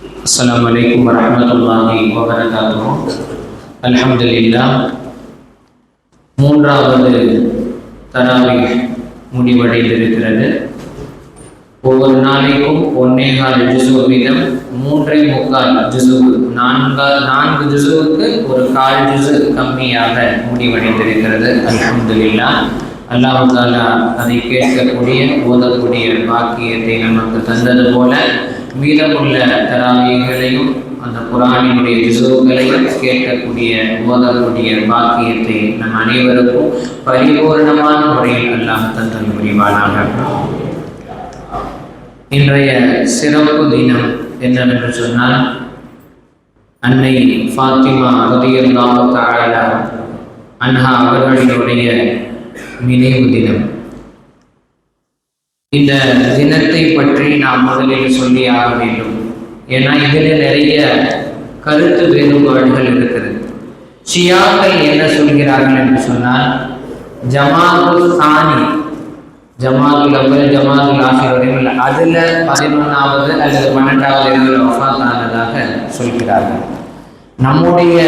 السلام عليكم ورحمة الله وبركاته. الحمد لله. மூன்றாவது தராவீஹ் முடிவடைந்திருக்கிறது. ஒவ்வொரு நாளைக்கும் 1.25 ஜுஸு வீதம் 3.25 ஜுஸு, 4 ஜுஸுவுக்கு ஒரு 1/4 ஜுஸு கம்மியாக முடிவடைந்திருக்கிறது. அல்ஹம்துலில்லாஹ். அல்லாஹ் தஆலா அதை கேட்கக்கூடிய ஓதக்கூடிய பாக்கியத்தை நமக்கு தந்தது போல மீதமுள்ள தராவீகளையும் அந்த குர்ஆனினுடைய ஜுஸுகளையும் கேட்கக்கூடிய ஓதக்கூடிய பாக்கியத்தை நம் அனைவருக்கும் பரிபூர்ணமான முறையில் அல்லாஹ் தந்தல் புரிவானாக. இன்றைய சிறப்பு தினம் என்னவென்று சொன்னால், அன்னை ஃபாத்திமா ரலியல்லாஹு தஆலா அன்ஹா அவர்களினுடைய நினைவு தினம். இந்த தினத்தை பற்றி நாம் முதலில் சொல்லி ஆக வேண்டும். ஏன்னா இதில் நிறைய கருத்து வேறுபாடுகள் இருக்கிறது. ஷியாக்கள் என்ன சொல்கிறார்கள் என்று சொன்னால், ஜமாதுல் சானி, ஜமாதுல் அவ்வல், ஜமாதுல் ஆஹிர் வரையும் அதில் 11வது அல்லது 12வது இரவில் வஃபாத் ஆனதாக சொல்கிறார்கள். நம்முடைய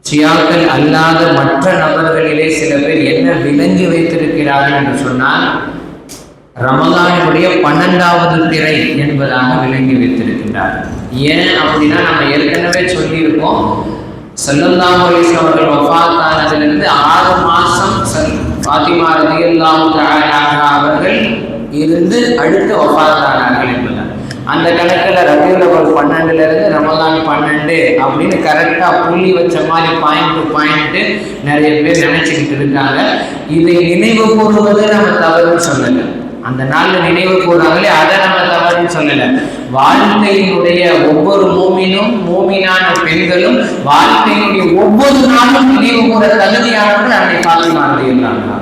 ஷியாக்கள் அல்லாத மற்ற நபர்களிலே சில பேர் என்ன விளங்கி வைத்திருக்கிறார்கள் என்று சொன்னால், ரமலானுடைய 12வது பிறை என்பதாக விளங்கி வைத்திருக்கின்றார்கள். ஏன் அப்படின்னா, நம்ம ஏற்கனவே சொல்லியிருக்கோம், ஸல்லல்லாஹு அலைஹி வஸல்லம் அவர்கள் வஃபாத் ஆனதிலிருந்து 6 மாசம் ஃபாத்திமா ரலியல்லாஹு தஆலா அன்ஹா அவர்கள் இருந்து அடுத்து வஃபாத் ஆனார்கள் என்பதால் அந்த கணக்கில் ரபியுல் அவ்வல் 12லிருந்து ரமலான் 12 அப்படின்னு கரெக்டாக புள்ளி வச்ச மாதிரி பாயிண்ட் டு பாயிண்ட் நிறைய பேர் நினைச்சுக்கிட்டு இருக்காங்க. இதை நினைவு கூறுவது நம்ம தவறுன்னு சொல்லலை. அந்த நாளில் நினைவு கூறாங்களே, அதை நம்ம தவறுன்னு சொல்லலை. வாழ்க்கையினுடைய ஒவ்வொரு மூமினும் மூமினான பெண்களும் வாழ்க்கையினுடைய ஒவ்வொரு நாளும் நினைவு கூற தகுதியானவர்கள் அன்னை ஃபாத்திமா ரலியல்லாஹு அன்ஹா.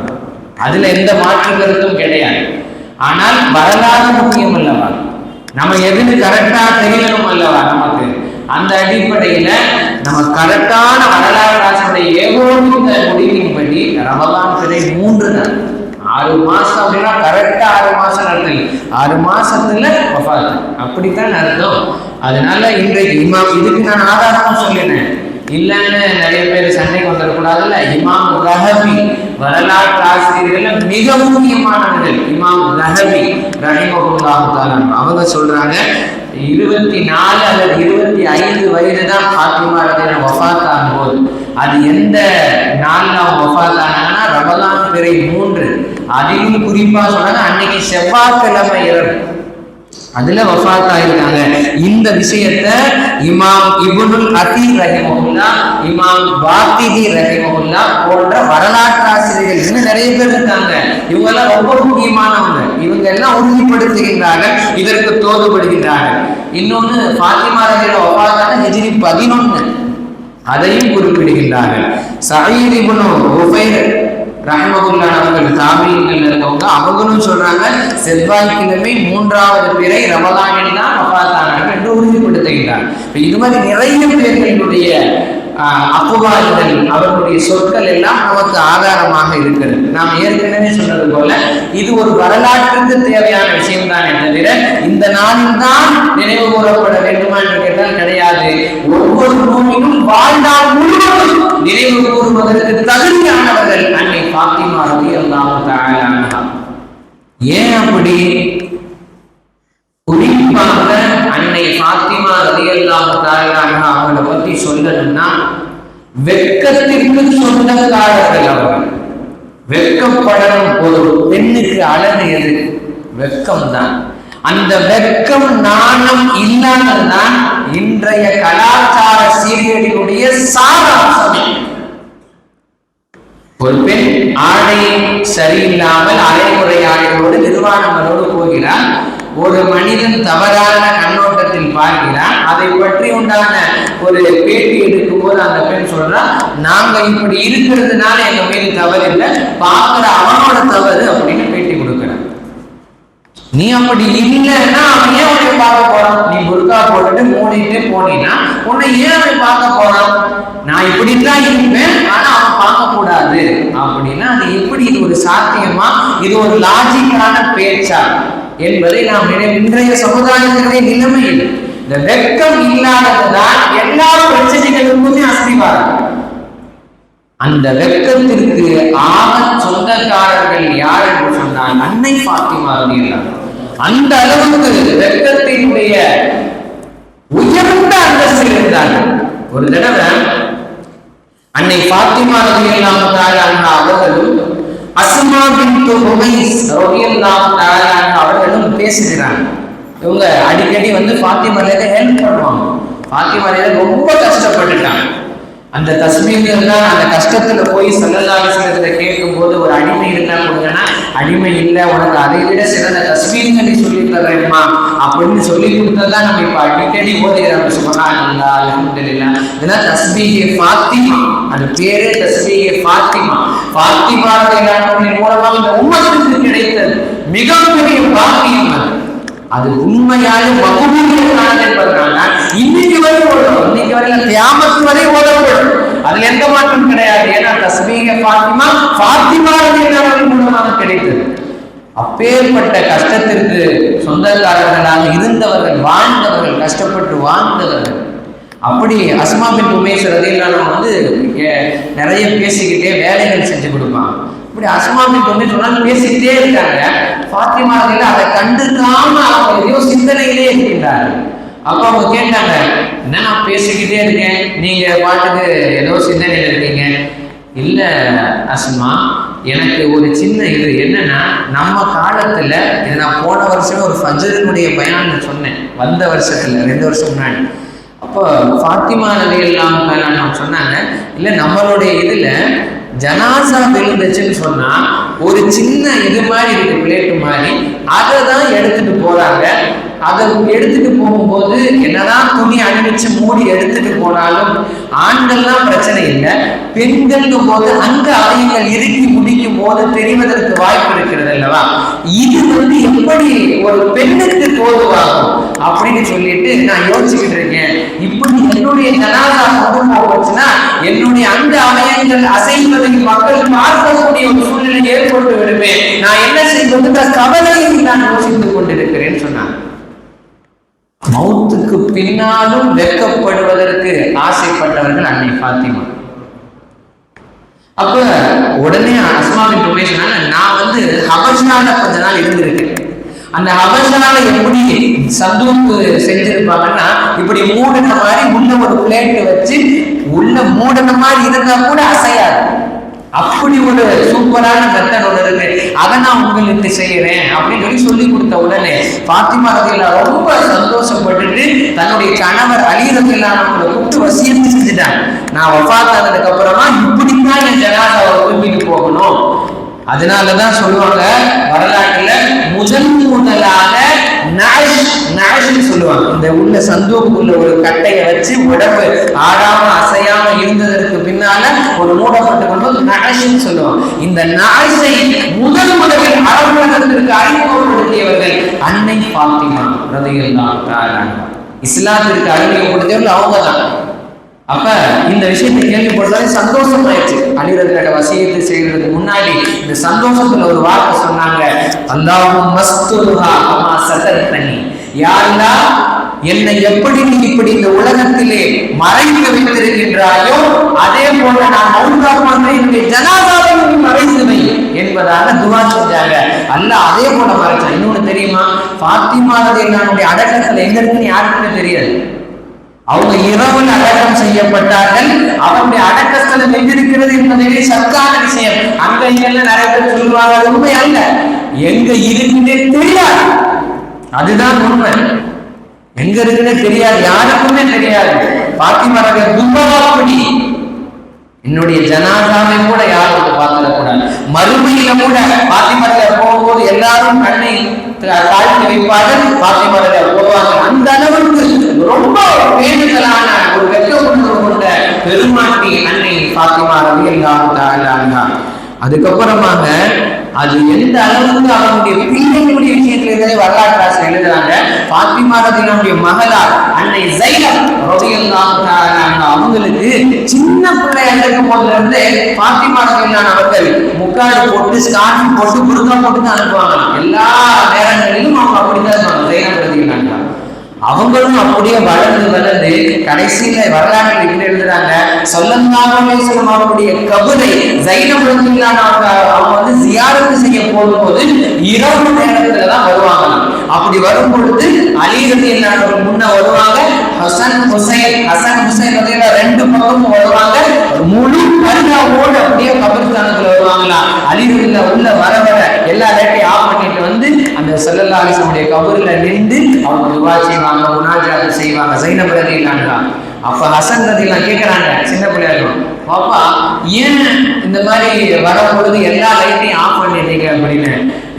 அதுல எந்த மாற்று கருத்தும் கிடையாது. ஆனால் வரலாறு முக்கியம் அல்லவா, நம்ம எதுன்னு கரெக்டா தெரியணும் அல்லவா நமக்கு. அந்த அடிப்படையில நம்ம கரெக்டான வரலாறு ஆசிரியருடைய ஏகோபித்த முடிவின்படி ரமலான் பிறை 3 நாள், 6 மாசம் அப்படின்னா கரெக்டா 6 மாசம் நடத்தல, 6 மாசத்துல வஃபாத், அப்படித்தான் அர்த்தம். அதனால இன்றைக்கு இமாம், இதுக்கு நான் ஆதாரமா சொல்லினேன், இல்லைன்னு நிறைய பேர் சண்டைக்கு வந்துடக்கூடாதுல்ல. இமாம் ரஹபி, வரலாற்று ஆசிரியர்கள் மிக முக்கியமானவர்கள். இமாம் ரஹபி ரஹிமஹுல்லாஹு தஆலா அவங்க சொல்றாங்க, 24 அல்லது 25 வயது தான் ஃபாத்திமா ரலியல்லாஹு வஃபாத் ஆகும்போது. அது எந்த நாள்ல அவங்க வஃபாத் ஆனாங்கன்னா ரமலான் பிறை 3. அதிலும் குறிப்பா சொன்னாங்க அன்னைக்கு செவ்வாய்க்கிழமை இரவு அதுல வஃபாத் ஆயிருக்காங்க. இந்த விஷயத்தை இமாம் இப்னுல் அத்தீர் ரஹிமஹுல்லாஹ், இமாம் வாக்கிதி ரஹிமஹுல்லாஹ் போன்ற வரலாற்று ஆசிரியர்கள் இன்னும் நிறைய பேர் இருக்காங்க. இவங்க எல்லாம் ரொம்ப முக்கியமானவங்க. இவங்க எல்லாம் உறுதிப்படுத்துகின்றார்கள், இதற்கு தோதுபடுகின்றார்கள். இன்னொன்னு, ஃபாத்திமா ரலியல்லாஹு வஃபாத் ஹிஜ்ரி 11, அதையும் குறிப்பிடுகின்றார்கள். சயீத் இப்னு உஃபைர் ரஹ்மத்துல்லாஹி அவர்கள் தாபீன்கள் இருக்கவங்க, அவங்களும் சொல்றாங்க செவ்வாய்க்கிழமை 3வது பிறை ரமலானில் தான் வஃபாத் ஆனார்கள் என்று உறுதிப்படுத்துகின்றார். இது மாதிரி நிறைய பேர்களுடைய அக்குவால்கள், அவர்களுடைய சொற்கள் எல்லாம் நமக்கு ஆதாரமாக இருக்கிறது. நாம் ஏற்கனவே சொன்னது போல இது ஒரு வரலாற்றுக்கு தேவையான விஷயம் தான் தவிர இந்த நாளில் தான் நினைவு கூறப்பட வேண்டுமா என்று கேட்டால் கிடையாது. ஒவ்வொரு மூமினும் வாழ்நாள் முழுவதும் நினைவு கூறுவதற்கு தகுதியானவர்கள் அன்னை ஃபாத்திமா ரலியல்லாஹு தஆலா அன்ஹா. ஏன் அப்படி? குறிப்பாக அன்னை ஃபாத்திமா ரலியல்லாஹு தஆலா அன்ஹா அவங்களை பற்றி சொல்லணும்னா, வெட்கத்திற்கு சொந்தக்காரர்கள் அவர்கள். வெட்கப்படணும். ஒரு பெண்ணுக்கு அழகு எது? வெட்கம் தான். அந்த வெட்கம் நாணம் இல்லாததான் இன்றைய கலாச்சார சீர்கேடுடைய சாராம்சம். ஒரு பெண் ஆடை சரியில்லாமல் அரைமுறை ஆடைகளோடு நிர்வாணங்களோடு போகிறார். ஒரு மனிதன் தவறான கண்ணோட்டத்தில் பார்க்கிறான். அதை பற்றி உண்டான ஒரு பேட்டி எடுக்கும் போது அந்த பெண் சொல்றா, நாங்க இப்படி இருக்கிறதுனால எங்க மீது தவறு இல்லை, பார்க்கிற அவனோட தவறு அப்படின்னு பேட்டி கொடுக்கிறான். நீ அப்படி இல்லைன்னா அவன் ஏன் உன்னை பார்க்க போறான்? நீ புர்கா போட்டுட்டு மூடிட்டு போனீங்கன்னா உன்னை ஏன் அவன் பார்க்க போறான்? நான் இப்படித்தான் இருப்பேன், ஆனா அவன் பார்க்க கூடாது அப்படின்னா அது எப்படி? இது ஒரு சாத்தியமா? இது ஒரு லாஜிக்கான பேச்சா? என்பதை நாம் இன்றைய சமுதாயத்தினுடைய நிலைமையில் இந்த வெட்கம் இல்லாததுதான் எல்லா பிரச்சனைகளுக்குமே அஸ்திவாரம். அந்த வெட்கத்திற்கு ஆக சொந்தக்காரர்கள் யார் என்று சொன்னால் அன்னை பாத்திமா ரலியல்லாஹு அன்ஹா. அந்த அளவுக்கு வெட்கத்தினுடைய உயர்ந்த அந்தஸ்தில் இருந்தார்கள். ஒரு தடவை அன்னை பாத்திமா ரலியல்லாஹு தஆலா அவர்களும் அஸ்மா பின்த் உமைஸ் ரலியல்லாஹு தஆலா அவர்களும் பேசுகிறாங்க. இவங்க அடிக்கடி வந்து பாத்திமா ரலியல்லாஹு ஹெல்ப் பண்ணுவாங்க. பாத்திமா ரலியல்லாஹு ரொம்ப கஷ்டப்பட்டுட்டாங்க. அந்த தஸ்மீகள் தான் அந்த கஷ்டத்துல போய் ஸல்லல்லாஹு அலைஹி வஸல்லம் கேட்கும் போது ஒரு அடிமை இருந்தா கொடுங்கன்னா, அடிமை இல்லை உனக்கு அதை விட சிறந்த தஸ்மீகளை சொல்லி தர்றேன்மா அப்படின்னு சொல்லி கொடுத்ததான் நம்ம இப்ப அடிக்கடி ஓதுகிறோம். சுப்ஹானல்லாஹ், அல்ஹம்துலில்லாஹ். இதெல்லாம் தஸ்பீஹே ஃபாத்திமா, அது பேரே தஸ்பீஹே ஃபாத்திமா. ஃபாத்திமா ரலியல்லாஹு மூலமாக இந்த உம்மத்துக்கு கிடைத்தது மிகப்பெரிய பாக்கியம். அது உண்மையாக மகபூலியத்தானது என்பதனால இன்னைக்கு வரை ஓடும், இன்னைக்கு வரை கியாமத் வரை ஓடப்படும். அதுல எந்த மாற்றம் கிடையாது. ஏன்னா தஸ்பீஹே ஃபாத்திமா ஃபாத்திமா ரலியல்லாஹு மூலமாக கிடைத்தது. அப்பேற்பட்ட கஷ்டத்திற்கு சொந்தக்காரர்களாக இருந்தவர்கள், வாழ்ந்தவர்கள், கஷ்டப்பட்டு வாழ்ந்தவர்கள். அப்படி அஸ்மா பின்த் உமைஸ் ரலியல்லாஹு அன்ஹா வந்து நிறைய பேசிக்கிட்டே வேலைகள் செஞ்சு கொடுப்பாங்க. இப்படி அஸ்மா பின்த் உமைஸ் சொன்னாலும் பேசிக்கிட்டே இருக்காங்க. பாத்திமா ரலியல்லாஹு அதை கண்டுக்காம அவங்க ஏதோ சிந்தனையிலே இருக்கின்றார்கள். அப்ப அவங்க கேட்டாங்க, என்ன நான் பேசிக்கிட்டே இருக்கேன், நீங்க பாட்டுக்கு ஏதோ சிந்தனையில இருக்கீங்க. இல்ல அஸ்மா, எனக்கு ஒரு சின்ன இது என்னன்னா, நம்ம காலத்துல இது நான் போன வருஷமே ஒரு ஃபஜ்ருடைய பயான் சொன்னேன், வந்த வருஷத்துல 2 வருஷம் முன்னாடி. அப்போ பாத்திமா ரலியல்லாஹு தஆலா சொன்னாங்க, இல்ல நம்மளுடைய இதுல ஜனாசா விழுந்துச்சுன்னு சொன்னா ஒரு சின்ன இது மாதிரி இருக்கு, பிளேட்டு மாதிரி, அதை தான் எடுத்துட்டு போறாங்க. அதை எடுத்துட்டு போகும்போது என்னதான் துணி அணிவிச்சு மூடி எடுத்துட்டு போனாலும் ஆண்கள்லாம் பிரச்சனை இல்லை, பெண்களுக்கும் போது அங்க அவயங்கள் இறுக்கி முடிக்கும் போது தெரிவதற்கு வாய்ப்பு இருக்கிறது அல்லவா. இது வந்து எப்படி ஒரு பெண்ணுக்கு தோதுவாகும் அப்படின்னு சொல்லிட்டு நான் யோசிச்சுக்கிட்டு இருக்கேன். இப்படி என்னுடைய ஜனாசா கொண்டு போச்சுன்னா என்னுடைய அந்த அவயங்கள் அசைவதை மக்கள் பார்க்கக்கூடிய ஒரு சூழ்நிலை ஏற்பட்டு விடுவேன், நான் என்ன செய்வது கவலையில் நான் யோசித்துக் கொண்டிருக்கிறேன் சொன்னாங்க. மௌத்துக்கு பின்னாலும் வெட்கப்படுவதற்கு ஆசைப்பட்டவர்கள் அன்னை பாத்திமா. அப்ப உடனே அஸ்மா பின்த் உமைஸ் சொன்னாங்க, நான் வந்து ஹபஷால கொஞ்ச நாள் இருந்திருக்கேன். அந்த ஹபஷால எப்படி சந்தூக்கு செஞ்சிருப்பாங்கன்னா, இப்படி மூடின மாதிரி உள்ள ஒரு பிளேட் வச்சு உள்ள மூடின மாதிரி இருந்தா கூட அசையாது. அப்படி ஒரு சூப்பரான மெத்தட் ஒன்று இருக்கு, அதை நான் உங்களுக்கு செய்யறேன் அப்படின்னு சொல்லி கொடுத்த உடனே பாத்திமா ரலியல்லாஹு ரொம்ப சந்தோஷப்பட்டுட்டு தன்னுடைய கணவர் அலி ரலியல்லாஹு அன்ஹு கூப்பிட்டு வசியத்து செஞ்சுட்டாங்க, நான் வஃபாத் ஆனதுக்கு அப்புறமா இப்படித்தான் என் ஜனாசாவை தூக்கிட்டு போகணும். அதனாலதான் சொல்லுவாங்க வரலாற்றுல முதலாக நாஷ்னு சொல்லுவாங்க, இந்த உள்ள சந்தூக்குள்ள ஒரு கட்டையை வச்சு உடம்பு ஆடாம அசையாம இருந்ததற்கு பின்னால ஒரு மூடப்பட்டு கொண்டு நாஷ்னு சொல்லுவாங்க. இந்த நாஷை முதலில் அரபுலகத்திற்கு அறிமுகப்படுத்தியவர்கள் அன்னை பாத்திமா ரலியல்லாஹு தஆலா அன்ஹா. இஸ்லாத்திற்கு அறிமுகப்படுத்தியவர்கள் அவங்க தான். அப்ப இந்த விஷயத்தை கேள்விப்பட்டதாலே சந்தோஷமாயிடுச்சு. அலி ரலியல்லாஹு வசியத்து செய்யறதுக்கு முன்னாடி இந்த சந்தோஷத்துல ஒரு வார்த்தை சொன்னாங்க, அல்லாஹும் மஸ்துஹா கமா சதர்தனி, யா அல்லாஹ் என்னை எப்படி நீ இப்படி இந்த உலகத்திலே மறைத்து வைத்திருக்கின்றாயோ அதே போல நான் மௌத்தாகும்போது என்னுடைய ஜனாசாவை நீ மறைத்து வை என்பதாக துஆ செஞ்சாங்க. அல்லாஹ் அதே போல மறைச்சான். இன்னொன்னு தெரியுமா, பாத்திமா ரலியல்லாஹு அடக்கத்துல எங்க இருக்குன்னு யாருக்குமே தெரியாது. அவங்க இரவில் அடக்கம் செய்யப்பட்டார்கள். அவருடைய அடக்கஸ்தலம் எங்கிருக்கிறது என்பதே சர்க்கான விஷயம். அங்க இங்கெல்லாம் நிறைய பேர் சொல்லுவாங்க, அது உண்மை அல்ல. எங்க இருக்குன்னே தெரியாது, அதுதான் உண்மை. எங்க இருக்குன்னே தெரியாது, யாருக்குமே தெரியாது. பாத்திமா துர்பாவப்படி என்னுடைய ஜனாசாவை கூட யாரும் பார்த்துடக்கூடாது. மறுமையில கூட பாத்திமா போகும்போது எல்லாரும் கண்ணை தாழ்த்தி வைப்பார்கள், பாத்திமா போவாங்க. அந்த அளவுக்கு ரொம்ப வேண்டுதலான ஒரு வெட்கப்படுத்த கொண்ட பெருமாட்டி அன்னை பாத்திமா ரலியல்லாஹு தஆலா அன்ஹா. அதுக்கப்புறமாக அது எந்த அளவுக்கு அவனுடைய பிள்ளைகளுடைய விஷயத்துல இருந்தே வரலாற்று ஆசிரியர் எழுதுறாங்க. பாத்திமா ரலியல்லாஹு மகளார் அன்னை ஸைனப் ரலியல்லாஹு தஆலா அவங்களுக்கு சின்ன பிள்ளையா இருக்கும் போதுல இருந்து பாத்திமா ரலியல்லாஹு அவர்கள் முக்காடு போட்டு ஸ்கார்ஃப் போட்டு புர்கா போட்டு தான் அனுப்புவாங்க. எல்லா நேரங்களிலும் அவங்க அப்படிதான் இருப்பாங்க. ஸைனப் ரலியல்லாஹு அவங்களும் அப்படியே வளர்ந்து கடைசியில வரலாற்று இப்படி எழுதுறாங்க. ஸல்லல்லாஹு அலைஹி வஸல்லம் அவருடைய கபரை ஸைனப் ரலியல்லாஹு அவங்க வந்து ஜியாரத் செய்ய போகும்போது இரவு நேரத்துல தான் வருவாங்க. அப்படி வரும் பொழுது அலி ரலியல்லாஹு முன்ன வருவாங்க, ஹசன் ஹுசைன் ரலியல்லாஹு ரெண்டு பக்கமும் வருவாங்க. முழு பரிதாவோடு அப்படியே கபர்ஸ்தானத்துல வருவாங்களா. அலி ரலியல்லாஹு உள்ள வர எல்லா லைட்டையும் ஆஃப் பண்ணிட்டு வந்து அந்த ஸல்லல்லாஹு அலைஹி வஸல்லம் கபர்ல நின்று அவங்க துஆ செய்வாங்க, முனாஜாத் செய்வாங்க. ஸைனப் ரலியல்லாஹு அப்ப ஹசன் ரலியல்லாஹு கேக்குறாங்க, சின்ன பிள்ளையா இருக்கும், பாப்பா ஏன் இந்த மாதிரி வரும்பொழுது எல்லா லைட்டையும் ஆஃப் பண்ணிட்டீங்க அப்படின்னு.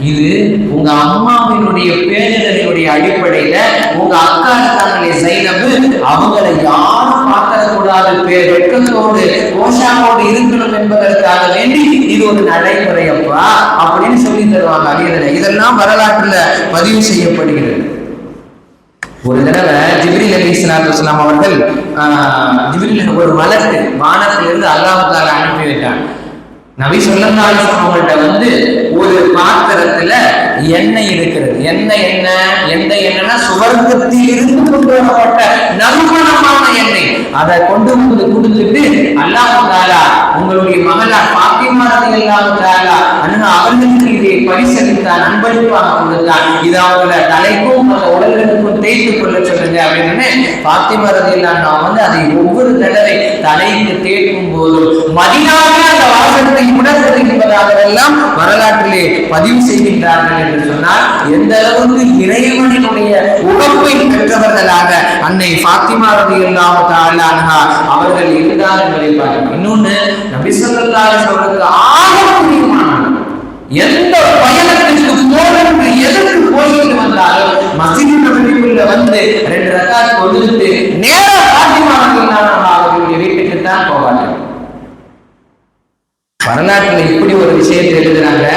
இது உங்க அம்மாவினுடைய பேரிடரினுடைய அடிப்படையில உங்க அக்கா இருக்காங்களே ஸைனப், அவங்களை யாரும் பார்க்கக்கூடாது, வெட்கத்தோடு கோஷாமோடு இருக்கணும் என்பதற்காக வேண்டி இது ஒரு நடைமுறையப்பா அப்படின்னு சொல்லி தருவாங்க. இதெல்லாம் வரலாற்றுல பதிவு செய்யப்படுகிறது. ஒரு தடவை ஜிப்ரீல் அலைஹிஸ்ஸலாத்து வஸ்ஸலாம் அவர்கள் ஜிப்ரீல் ஒரு மலக்கு வானத்திலிருந்து அல்லாஹ் தஆலா அனுப்பி வைத்தார். நபி ஸல்லல்லாஹு அலைஹி வஸல்லம் அவங்கள்ட்ட வந்து ஒரு பாத்திரத்துல எண்ணெய் இருக்கிறது. எண்ணெய்னா சுவர்க்கத்தில் இருந்து கொண்டு வரப்பட்ட நறுமணமான எண்ணெய். அதை கொண்டு வந்து கொடுத்துட்டு அல்லாஹ் தஆலா உங்களுடைய மகளார் பாத்திமா ரலியல்லாஹு தஆலா அவர்களுக்கு இதை பரிசளித்தான், அன்பளிப்பாக கொடுத்தான். இது அவங்கள தலைக்கும் உடலுக்கும் தேய்த்து கொள்ள சொல்லுங்க அப்படின்னு பாத்திமா ரலியல்லாஹு வந்து அதை ஒவ்வொரு தடவை தலைக்கு தேய்க்கும் போதும் மதீனாவே அந்த வாசகத்தை உணர்வது என்பதாக எல்லாம் வரலாற்றிலே பதிவு செய்கின்றார்கள் என்று சொன்னால் எந்த அளவுக்கு இறைவனுடைய உகப்பை பெற்றவர்களாக அன்னை பாத்திமா ரலியல்லாஹு தஆலா அன்ஹா அவர்கள் இருந்தார் என்பதை பார்க்கிறோம். இன்னொன்னு நபி ஸல்லல்லாஹு அலைஹி வஸல்லம் ஆக முக்கியமானது, எந்த பயணத்திற்கு போறது எதற்கு போயிட்டு வந்தாலும் மஸ்ஜித் நபவிக்குள்ள வந்து 2 ரக்காத் தொழுது நேரா பாத்திமா ரலியல்லாஹு அன்ஹா அவர்களுடைய வீட்டுக்கு தான் போவார்கள். வரலாற்றுல இப்படி ஒரு விஷயத்தை எழுதுறாங்க,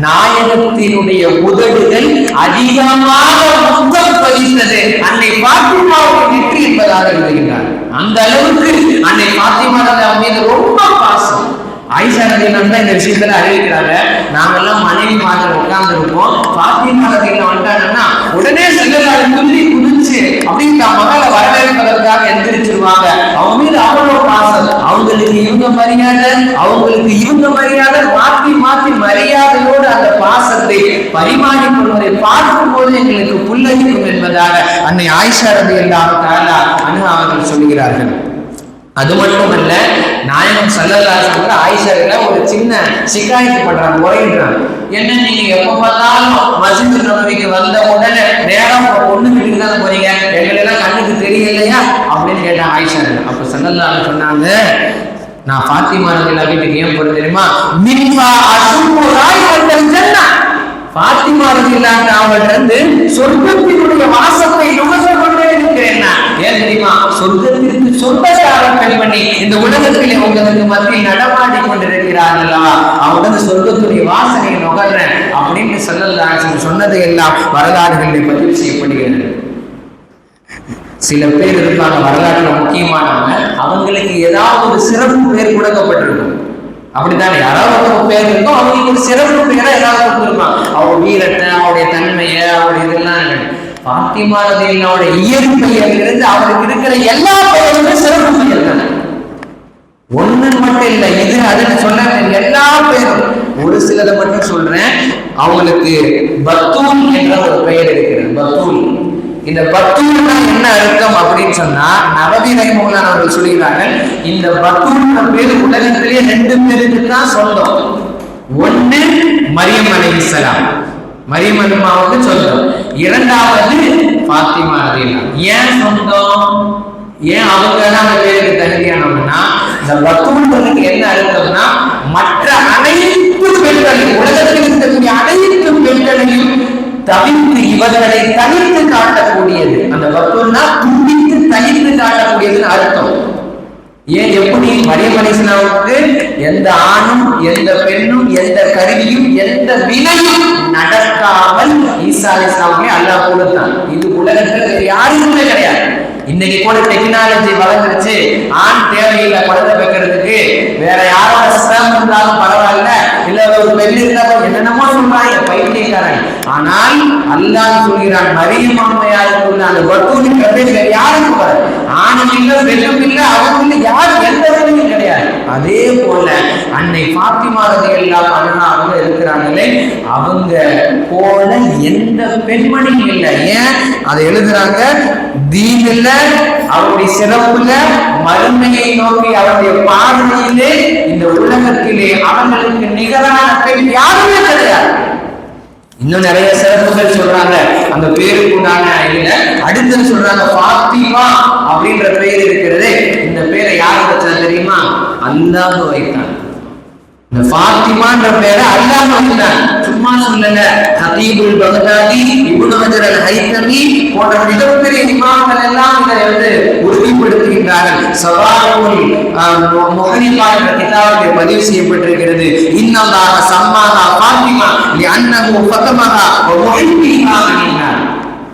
நாயகத்தினுடைய உதடுகள் அதிகமாக முத்தம் பதித்தது அன்னை பாத்திமாவுடைய வெற்றி என்பதாக எழுதுகின்றார். அந்த அளவுக்கு அன்னை பாத்திமா மீது ரொம்ப பாசம். ஆயிஷா ரலியல்லாஹு அன்ஹா இந்த விஷயத்துல அறிவிக்கிறாங்க, நாங்கெல்லாம் மனைவி மாதிரி உட்கார்ந்து இருப்போம், பாத்திமா ரலியல்லாஹு அன்ஹா உடனே செல்லலாறு துள்ளி குதிச்சு அப்படின்னு தான் மகளை வரவேற்பதற்காக எந்திரிச்சிருவாங்க. அவங்க மீது அவ்வளவு பாசம். அவங்களுக்கு இவங்க மரியாதை மாற்றி மாற்றி மரியாதையோடு அந்த பாசத்தை பரிமாறிக் கொள்வதை பார்க்கும் போது எங்களுக்கு புல்லரிக்கும் என்பதாக அன்னை ஆயிஷா ரலியல்லாஹு அன்ஹா அவர்கள் சொல்கிறார்கள். அது மட்டுமல்ல, நாயகம் ஸல்லல்லாஹு அலைஹி வஸல்லம் ஆயிஷாவுக்கு ஒரு சின்ன சிகாயத்து பண்றாங்க, முறையிடுறாங்க. என்ன நீங்க எப்ப பார்த்தாலும் மஸ்ஜித் நபவிக்கு வந்த உடனே நேரம் பொண்ணு வீட்டுக்கு தான் போறீங்க, எங்களெல்லாம் கண்ணுக்கு தெரியலையா அப்படின்னு கேட்டாங்க ஆயிஷா. அப்ப ஸல்லல்லாஹு அலைஹி சொன்னாங்க, நான் பாத்திமா ரலியல்லாஹு வீட்டுக்கு ஏன் போறது தெரியுமா, மின்ஹா அஷும்மு ராயிஹத்தல் ஜன்னah, பாத்திமா ரலியல்லாஹு அவர்கள் வந்து சொர்க்கத்தினுடைய வாசத்தை நுகர்ந்து கொண்டே இருக்கிறேன். ஏன் தெரியுமா, சொர்க்கத்திற்கு சொந்தக்காரன் பெண்மணி இந்த உலகத்திலே உங்களுக்கு மத்தியில் நடமாடி கொண்டிருக்கிறார்களா, அவங்க சொர்க்கத்துடைய வாசனை நுகர்றேன் அப்படின்னு ஸல்லல்லாஹு அலைஹி வஸல்லம் சொன்னதை எல்லாம் வரலாறுகளில் பதிவு செய்யப்படுகிறது. சில பேர் இருப்பாங்க வரலாற்றுல முக்கியமானவங்க, அவங்களுக்கு ஏதாவது ஒரு சிறப்பு பேர் கொடுக்கப்பட்டிருக்கும். அப்படித்தானே, யாராவது ஒரு பேர் இருக்கும், அவங்களுக்கு ஒரு சிறப்பு பேரை ஏதாவது கொடுத்துருப்பாங்க. அவங்க வீரத்தை, அவருடைய தன்மையை, அவருடைய இதெல்லாம். பாத்திமா ரலியல்லாஹு இயற்கையிலிருந்து அவருக்கு இருக்கிற எல்லா பெயருமே சிறப்பு பெயர் தானே, ஒண்ணு மட்டும் இல்லை, இது அதுன்னு சொல்ல எல்லா பேரும். ஒரு சிலதை மட்டும் சொல்றேன். அவங்களுக்கு பத்தூல் என்ற ஒரு பெயர் இருக்கிறது. பத்தூல், இந்த பத்தூல்னா என்ன அர்த்தம் அப்படின்னு சொன்னா, நபவி ரஹிமஹுல்லாஹ் அவர்கள் சொல்கிறார்கள், இந்த பத்தூல்ன்ற பேர் உலகத்திலேயே 2 பேருக்கு தான் சொந்தம். ஒண்ணு மரியம் அலைஹிஸ்ஸலாம், மரியம் அம்மாவுக்கு சொந்தம். இரண்டாவது பாத்திமா ரலியல்லாஹு. ஏன் சொந்தம், ஏன் அவங்க அந்த பேருக்கு தகுதியானவங்கன்னா, இந்த பத்தூல்களுக்கு என்ன அர்த்தம்னா, மற்ற அனைத்து பெண்களையும், உலகத்தில் இருக்கக்கூடிய அனைத்து பெண்களையும் தவிர்த்து இவர்களை தனித்து காட்டக்கூடியது. அந்த பத்தூல்னா துண்டித்து தனித்து காட்டக்கூடியதுன்னு அர்த்தம். ஏன், எப்படி மரியம் அலைஹிஸ்ஸலாமுக்கு எந்த ஆணும் எந்த பெண்ணும் எந்த கருவியும் எந்த வினையும் நடக்காமல் ஈசா அலைஹிஸ்ஸலாமை அல்லாஹ் கொடுத்தான். இது உலகத்தில் யாருக்குமே கிடையாது. இன்னைக்கு கூட டெக்னாலஜி வளர்ந்துருச்சு. ஆண் தேவையில்லை குழந்தை வைக்கிறதுக்கு, வேற யாரோட ஸ்பெர்ம் இருந்தாலும் பரவாயில்ல, இல்ல ஒரு பெண் இருந்தாலும் என்னென்னமோ சொல்றாங்க பைத்தியக்காரன். ஆனால் அல்லாஹ் சொல்கிறான், மரியம் அம்மையாருக்கு உள்ள அந்த பத்தூரின் வேற யாருக்கும் வர ஆணும் இல்லை பெண்ணும் இல்லை அவங்க இல்லை, யாரும் எந்த வேலையும் கிடையாது. அதே போல அன்னை ஃபாத்திமா ரலியல்லாஹு அன்ஹா அவங்க இருக்கிறாங்களே, அவங்க போல எந்த பெண்மணியும் இல்லை. ஏன் அதை எழுதுறாங்க? தீன் இல்ல, அவருடைய சிறப்புல, மறுமையை நோக்கி அவருடைய பார்வையிலே இந்த உலகத்திலே அவர்களுக்கு நிகரான பெண் யாருமே கிடையாது. இன்னும் நிறைய சிறப்புகள் சொல்றாங்க அந்த பேருக்கு உண்டான இதுல. அடுத்து சொல்றாங்க ஃபாத்திமா அப்படின்ற பெயர் இருக்கிறது. இந்த பேரை யார் வச்சா தெரியுமா? அல்லாஹ் வைத்தான். இந்த ஃபாத்திமான்ற பேரை அல்லாஹ் வைத்தான், சும்மா சொல்லல. ஹதீபுல் பக்தாதி, இப்னு ஹஜர் அல் ஹைத்தமி போன்ற மிகப்பெரிய இமாம்கள் எல்லாம் இதை உறுதிப்படுத்துகின்றார்கள். சவாலுல் முஹரிஃபா என்ற கிதாபில் பதிவு செய்யப்பட்டிருக்கிறது. இன்னல்லாஹ சம்மாஹா ஃபாத்திமா லிஅன்னஹு ஃபதமஹா வ முஹிப்பிஹா மின்னார்.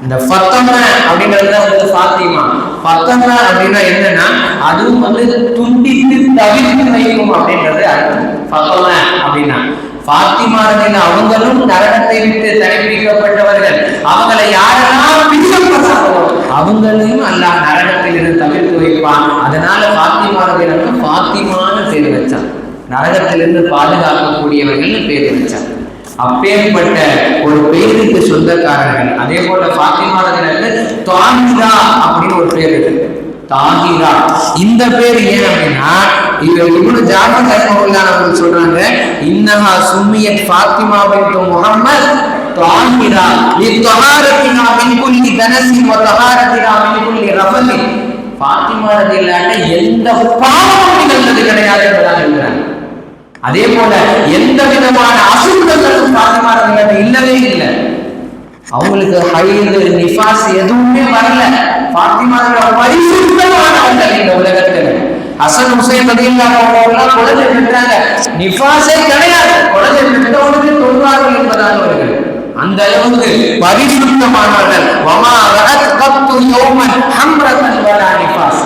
இந்த ஃபத்தம அப்படிங்கிறது வந்து ஃபாத்திமா. ஃபத்தம அப்படின்னா என்னன்னா அதுவும் வந்து துண்டித்து தவிர்த்து வைக்கும் அப்படின்றது அர்த்தம். ஃபத்தம அப்படின்னா ஃபாத்திமா ரலியல்லாஹு அவங்களும் நரகத்தை விட்டு தனிப்பிக்கப்பட்டவர்கள். அவங்களை யாரெல்லாம் பிடிக்கப்பட்டார்களோ அவங்களையும் அல்லாஹ் நரகத்தில் இருந்து தவிர்த்து வைப்பான். அதனால ஃபாத்திமா ரலியல்லாஹு ஃபாத்திமான்னு பேர் வச்சான். நரகத்திலிருந்து பாதுகாக்கக்கூடியவர்கள் பேர் வச்சான். அப்பேற்பட்ட ஒரு பெயருக்கு சொந்தக்காரர்கள். அதே போல ஃபாத்திமா ரலியல்லாஹு தாஹிரா அப்படின்னு ஒரு பேர் இருக்கு. தாஹிரா இந்த பேர் ஏன் அப்படின்னா, இப்னு ஜாஃபர் ரஹ்மத்துல்லாஹி அலைஹி சொல்றாங்க, இன்னஹா சும்மியத் ஃபாத்திமா பின்த் முஹம்மத் தாஹிரா லிதஹாரத்தினா மின் குல்லி தனஸின் வ தஹாரத்தினா மின் குல்லி ரஃபலின். ஃபாத்திமா ரலியல்லாஹு எந்த பாவமும் நிகழ்ந்தது கிடையாது என்பதாக சொல்றாங்க. அதே போல எந்த விதமான அசுத்தங்களும் ஃபாத்திமா ரலியல்லாஹு இல்லவே இல்லை. அவங்களுக்கு ஹைது நிஃபாஸ் எதுவுமே வரல. ஃபாத்திமா பரிசுத்தமானவர்கள் இந்த உலகத்தில். ஹசன் ஹுசைன் ரலியல்லாஹு அன்ஹு குழந்தை பெற்றாங்க, நிஃபாஸே கிடையாது. குழந்தை பெற்றவனுக்கு தொழுவார்கள் என்பதாக வருகிறது. அந்த அளவுக்கு பரிசுத்தமானவர்கள். வமா ரஅத் கத்து யௌமன் ஹம்ரத்தன் வலா நிஃபாஸ்.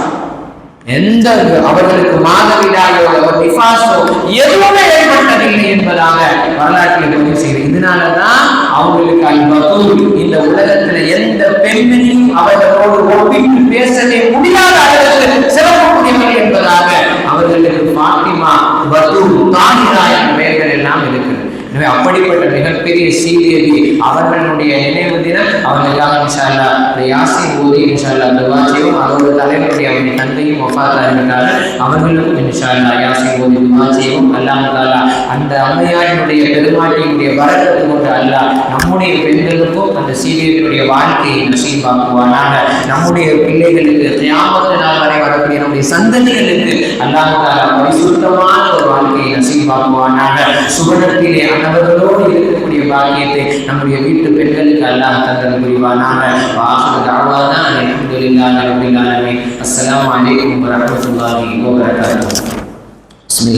எந்த அவர்களுக்கு மாதவிடாயோ நிஃபாஸோ எதுவுமே ஏற்பட்டதில்லை என்பதாக வரலாற்றில் பதிவு செய்கிறது. இதனாலதான் அவங்களுக்கு அல்பதூர், இந்த உலகத்துல எந்த பெண்ணையும் அவர்களோடு ஒப்பிட்டு பேசவே முடியாத அளவுக்கு சிறப்புக்குரியவர்கள் என்பதாக அவர்களுக்கு ஃபாத்திமா, பதூர், தாஹிரா என்ற பெயர்கள் எல்லாம் இருக்கிறது. எனவே அப்படிப்பட்ட மிகப்பெரிய சீதேவி அவர்களுடைய நினைவு தினம். அவர்களுக்காக இன்ஷா அல்லாஹ் யாசீன் ஓதி இன்ஷா அல்லாஹ் துஆ செய்வோம். அதோட தலைவருடைய அவருடைய தந்தையும் வஃபாத் ஆகிவிட்டார்கள். அவர்களுக்கும் இன்ஷா அல்லாஹ் யாசீன் ஓதி துஆ செய்வோம். அல்லாஹ் தஆலா அந்த அம்மையாரினுடைய பெருமாட்டியினுடைய பரக்கத்து கொண்டு அல்லாஹ் நம்முடைய பெண்களுக்கும் அந்த சீதேவியுடைய வாழ்க்கையை நசீபாக்குவானாக. நம்முடைய பிள்ளைகளுக்கு கியாமத் நாள் வரை வரக்கூடிய நம்முடைய சந்ததிகளுக்கு அல்லாஹ் தஆலா பரிசுத்தமான ஒரு வாழ்க்கையை நசீபாக்குவானாக. சுவனத்திலே அன்னவர்களோடு இருக்கக்கூடிய பாக்கியத்தை நம்முடைய வீட்டு பெண்களுக்கு அல்லாஹ் தந்தல் புரிவானாக. வாஹிரு தஅவானா அல்ஹம்துலில்லாஹி ரப்பில் ஆலமீன். அஸ்ஸலாமு அலைக்கும் வரஹ்மத்துல்லாஹி வபரகாத்துஹு. பிஸ்மில்லாஹ்.